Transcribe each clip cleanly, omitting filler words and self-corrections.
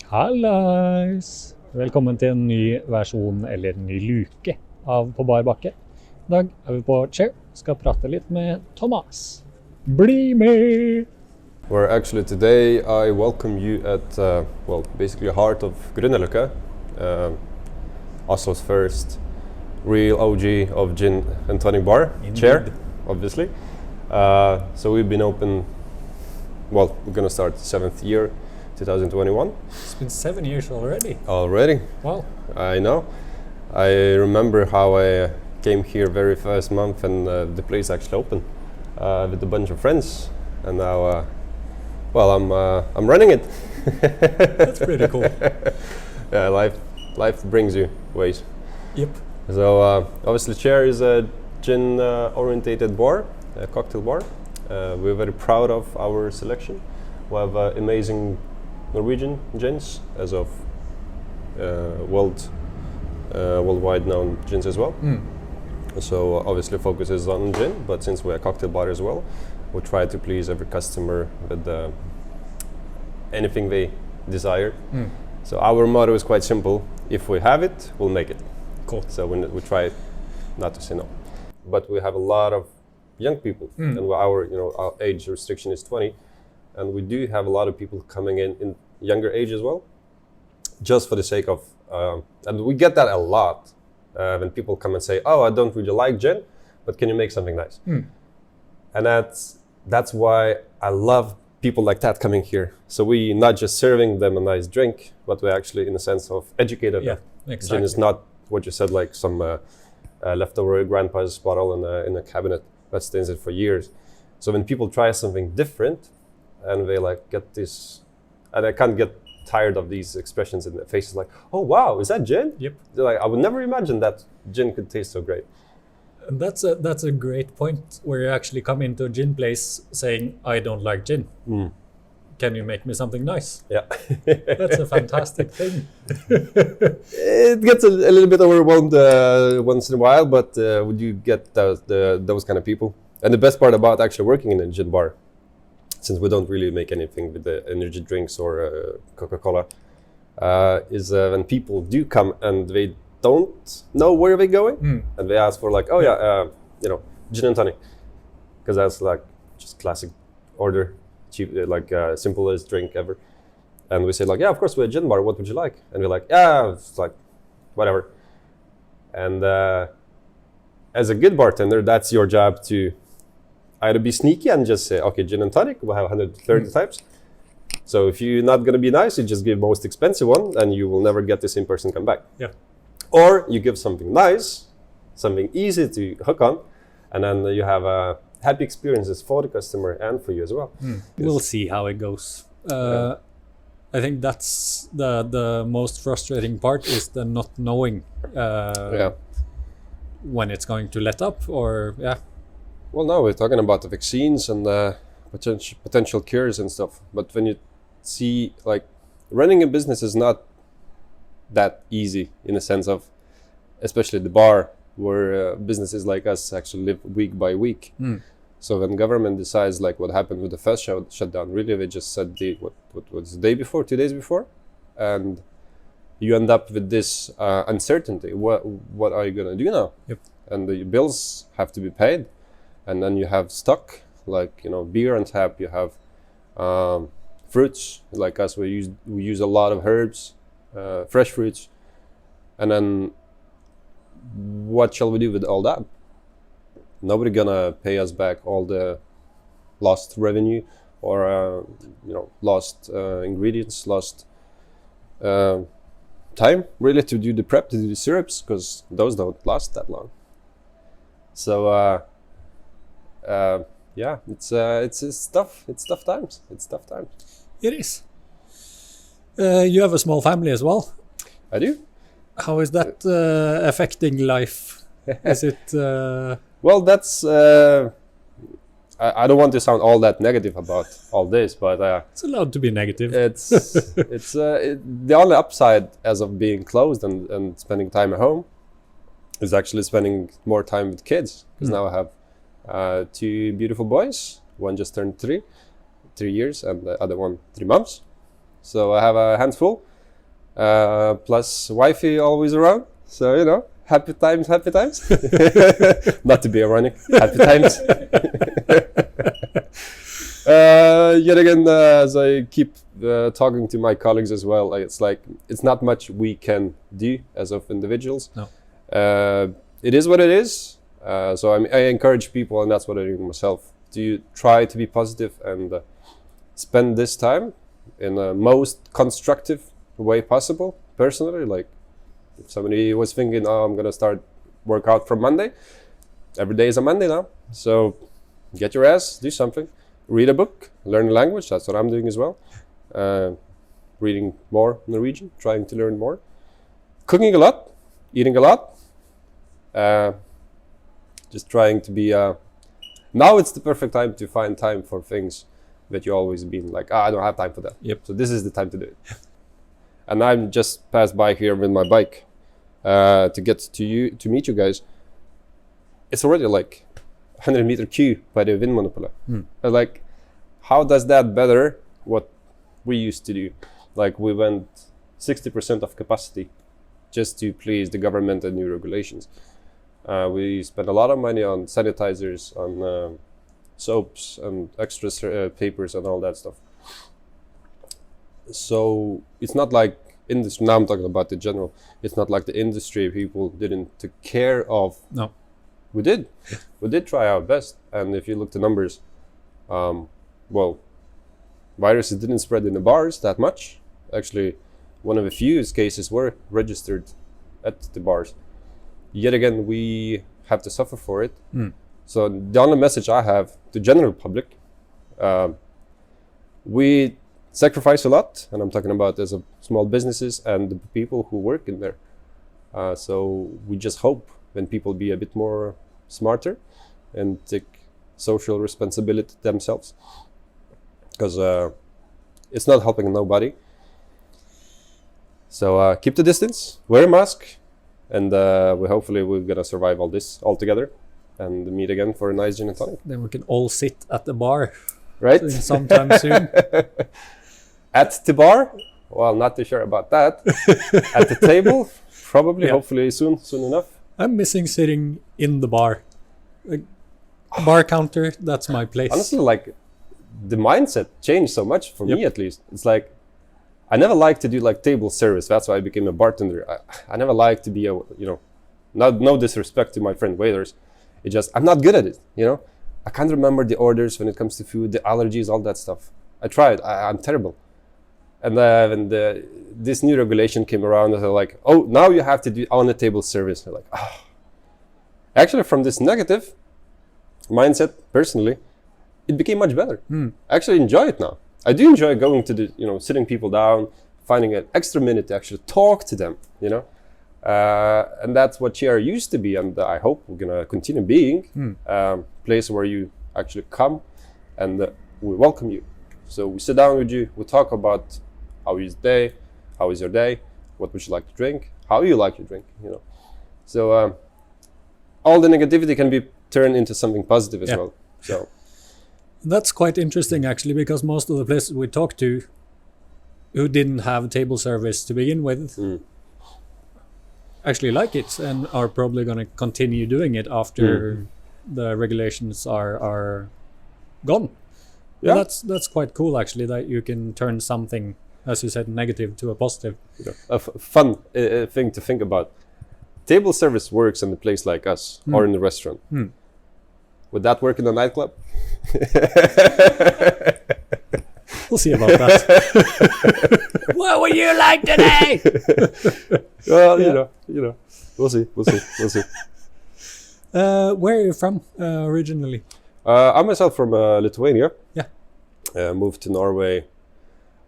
Hallais! Velkommen til en ny versjon, eller en ny luke, av På bar Bakke. I dag er vi på Chair, skal prate litt med Tomas. Bli med! Where actually today I welcome you at, basically heart of Grünerløkka, Oslo's first real OG of gin and tonic bar, Indeed. Chair, obviously. So we've been open, we're gonna start 7th year, 2021. It's been 7 years already. Already, Wow. I know. I remember how I came here very first month and the place actually opened with a bunch of friends, and now, I'm running it. That's pretty cool. Yeah, life brings you ways. Yep. So obviously Chair is a gin orientated bar, a cocktail bar. We're very proud of our selection. We have amazing Norwegian gins as of worldwide known gins as well. So obviously focuses on gin, but since we're a cocktail bar as well, we try to please every customer with anything they desire. So our motto is quite simple: if we have it, we'll make it. Cool. So we try not to say no. But we have a lot of young people, and our age restriction is 20, and we do have a lot of people coming in younger age as well, just for the sake of, and we get that a lot when people come and say, "Oh, I don't really like gin, but can you make something nice?" And that's why I love people like that coming here. So we not just serving them a nice drink, but we actually, in the sense of educating them. Exactly. Gin is not what you said, like some leftover grandpa's bottle in a cabinet that stays it for years. So when people try something different, and they like get this, and I can't get tired of these expressions in their faces, like, "Oh wow, is that gin?" Yep. They're like, "I would never imagine that gin could taste so great." And that's a great point, where you actually come into a gin place saying, "I don't like gin. Can you make me something nice?" Yeah. That's a fantastic thing. It gets a little bit overwhelmed once in a while, but would you get those kind of people? And the best part about actually working in a gin bar, since we don't really make anything with the energy drinks or Coca-Cola, is when people do come and they don't know where they're going, and they ask for like, "Oh yeah, gin and tonic," because that's like just classic order, cheap, simplest drink ever. And we say like, "Yeah, of course we're a gin bar. What would you like?" And we're like, "Yeah, it's like whatever." And as a good bartender, that's your job to either be sneaky and just say, "Okay, gin and tonic, we'll have 130 types. So if you're not gonna be nice, you just give most expensive one, and you will never get the same person come back." Yeah. Or you give something nice, something easy to hook on, and then you have happy experiences for the customer and for you as well. We'll see how it goes. I think that's the most frustrating part, is the not knowing when it's going to let up, or Well, now we're talking about the vaccines and potential cures and stuff. But when you see, like, running a business is not that easy, in the sense of, especially the bar, where businesses like us actually live week by week. So when government decides, like what happened with the first shutdown, really they just said what was the day before, 2 days before, and you end up with this uncertainty. What are you gonna do now? Yep. And the bills have to be paid, and then you have stock, like beer on tap. You have fruits, like us. We use a lot of herbs, fresh fruits, and then what shall we do with all that? Nobody gonna pay us back all the lost revenue, or lost ingredients, lost time really to do the prep, to do the syrups, because those don't last that long. So it's tough. It's tough times. it is. You have a small family as well. I do. How is that affecting life? Is it? Well, that's. I don't want to sound all that negative about all this, but It's allowed to be negative. it's the only upside as of being closed and spending time at home is actually spending more time with kids, because now I have 2 beautiful boys. One just turned 3 years, and the other one 3 months. So I have a handful, Plus wifey always around. So, you know, happy times, happy times. Not to be ironic, happy times. Yet again, as I keep talking to my colleagues as well, it's like it's not much we can do as of individuals. No. It is what it is. So I encourage people, and that's what I do myself, to try to be positive and spend this time in a most constructive way possible. Personally, like if somebody was thinking, oh, I'm gonna start workout from Monday, every day is a Monday now. So get your ass, do something, read a book, learn a language. That's what I'm doing as well. Reading more Norwegian, trying to learn more, cooking a lot, eating a lot, just trying to be now it's the perfect time to find time for things that you always been like, I don't have time for that. Yep. So this is the time to do it. And I'm just passed by here with my bike to get to meet you guys. It's already like 100-meter queue by the Vinmonopolet. Like, how does that better what we used to do? Like, we went 60% of capacity just to please the government and new regulations. We spent a lot of money on sanitizers, on soaps and extra papers and all that stuff. So it's not like industry, now I'm talking about the general, it's not like the industry people didn't take care of. No. We did try our best. And if you look the numbers, well, viruses didn't spread in the bars that much. Actually, one of the few cases were registered at the bars. Yet again, we have to suffer for it. So the only message I have to general public, we sacrifice a lot, and I'm talking about as a small businesses and the people who work in there. So we just hope when people be a bit more smarter and take social responsibility themselves, because it's not helping nobody. So keep the distance, wear a mask, and we're gonna survive all this all together and meet again for a nice gin and tonic. Then we can all sit at the bar, right? Sometime soon. At the bar? Well, not too sure about that. At the table? Probably, yeah. Hopefully soon enough. I'm missing sitting in the bar. Like, bar counter, that's my place. Honestly, like, the mindset changed so much for me, at least. It's like, I never liked to do like table service. That's why I became a bartender. I never liked to be a, no disrespect to my friend waiters. It just, I'm not good at it, I can't remember the orders when it comes to food, the allergies, all that stuff. I tried, I'm terrible. And when this new regulation came around, they're like, oh, now you have to do on the table service. They're like, oh. Actually, from this negative mindset, personally, it became much better. I actually enjoy it now. I do enjoy going to the, sitting people down, finding an extra minute to actually talk to them, and that's what Chair used to be, and I hope we're gonna continue being place where you actually come and we welcome you. So we sit down with you, we talk about how is day, how is your day, what would you like to drink, how you like to drink, So all the negativity can be turned into something positive as well. So that's quite interesting, actually, because most of the places we talked to who didn't have table service to begin with actually like it and are probably going to continue doing it after the regulations are gone. Yeah, that's quite cool, actually, that you can turn something, as you said, negative to a positive. A fun thing to think about. Table service works in a place like us or in a restaurant. Would that work in a nightclub? We'll see about that. What would you like today? Well, we'll see. Where are you from originally? I'm myself from Lithuania. Yeah. Moved to Norway.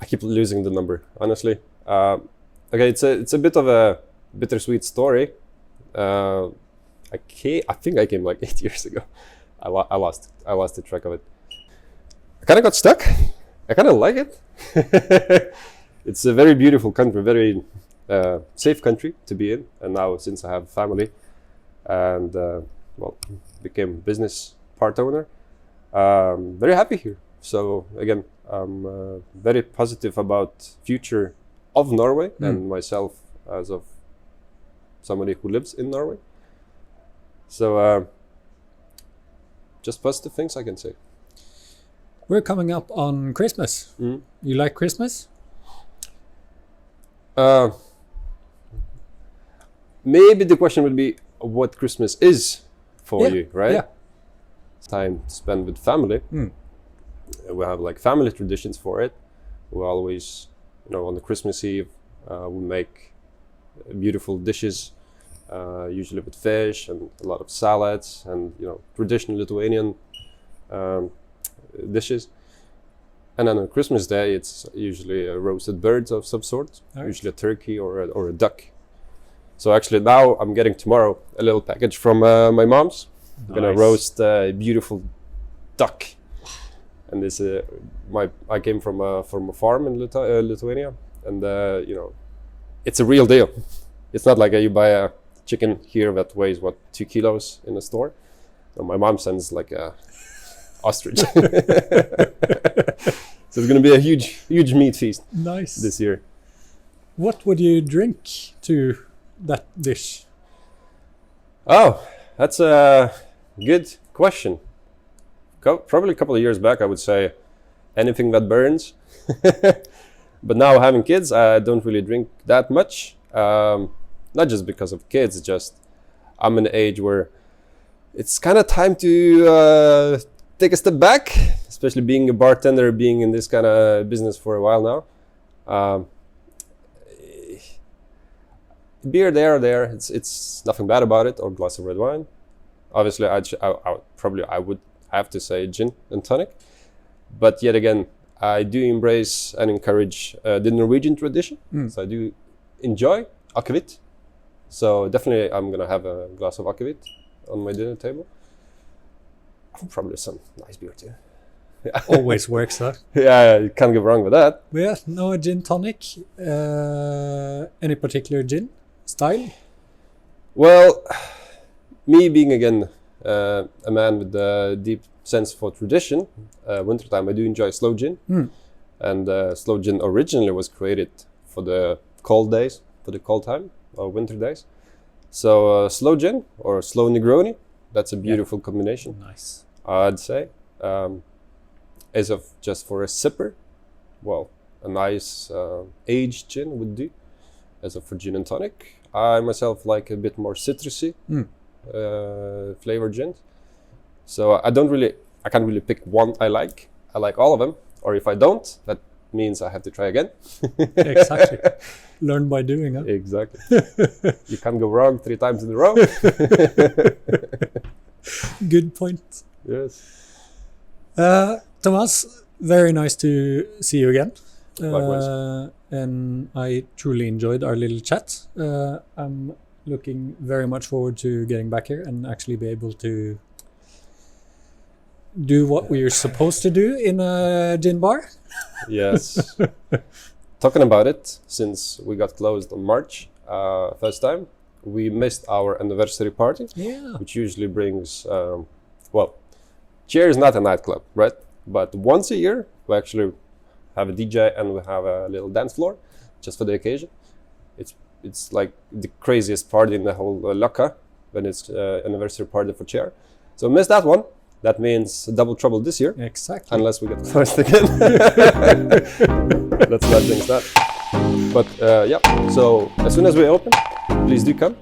I keep losing the number, honestly. Okay, it's a bit of a bittersweet story. I think I came like 8 years ago. I lost the track of it. I kind of got stuck. I kind of like it. It's a very beautiful country, very safe country to be in. And now, since I have family and became business part owner, very happy here. So again, I'm very positive about future of Norway and myself as of somebody who lives in Norway. So just positive things I can say. We're coming up on Christmas. You like Christmas? Maybe the question would be what Christmas is for you, right? Yeah. It's time to spend with family. We have like family traditions for it. We always, on the Christmas Eve, we make beautiful dishes, usually with fish and a lot of salads and traditional Lithuanian dishes. And then on Christmas Day, it's usually a roasted bird of some sort, usually a turkey or a duck. So actually now I'm getting tomorrow a little package from my mom's. I'm gonna roast a beautiful duck. And this, I came from a farm in Lithuania, and it's a real deal. It's not like you buy a chicken here that weighs 2 kilos in a store. No, my mom sends like a ostrich. So it's gonna be a huge meat feast. Nice. This year. What would you drink to that dish? Oh, that's a good question. Probably a couple of years back, I would say anything that burns. But now having kids, I don't really drink that much. Not just because of kids, just I'm in an age where it's kind of time to take a step back, especially being a bartender, being in this kind of business for a while now. Beer there, it's nothing bad about it, or glass of red wine. Obviously, I would have to say gin and tonic, but yet again, I do embrace and encourage the Norwegian tradition. So I do enjoy akevitt. So definitely, I'm gonna have a glass of akevitt on my dinner table. Probably some nice beer too. Always works, huh? Yeah, you can't go wrong with that. Yeah, no gin tonic. Any particular gin style? Well, me being again a man with a deep sense for tradition, wintertime I do enjoy slow gin. And slow gin originally was created for the cold days, for the cold time, or winter days. So slow gin or slow Negroni, that's a beautiful combination. Nice. I'd say. As of just for a sipper, well, a nice aged gin would do. As of for gin and tonic, I myself like a bit more citrusy flavored gins. So I can't really pick one I like. I like all of them, or if I don't, that means I have to try again. Exactly. Learn by doing, huh? Exactly. You can't go wrong 3 times in a row. Good point. Yes. Tomas, very nice to see you again. Likewise. And I truly enjoyed our little chat. I'm looking very much forward to getting back here and actually be able to do what we're supposed to do in a gin bar. Yes. Talking about it, since we got closed on March first time, we missed our anniversary party, which usually brings, Cheer is not a nightclub, right? But once a year, we actually have a DJ and we have a little dance floor just for the occasion. It's like the craziest party in the whole Løkka when it's anniversary party for Cheer. So missed that one. That means double trouble this year. Exactly. Unless we get closed again. Let's not jinx that. But so as soon as we open, please do come.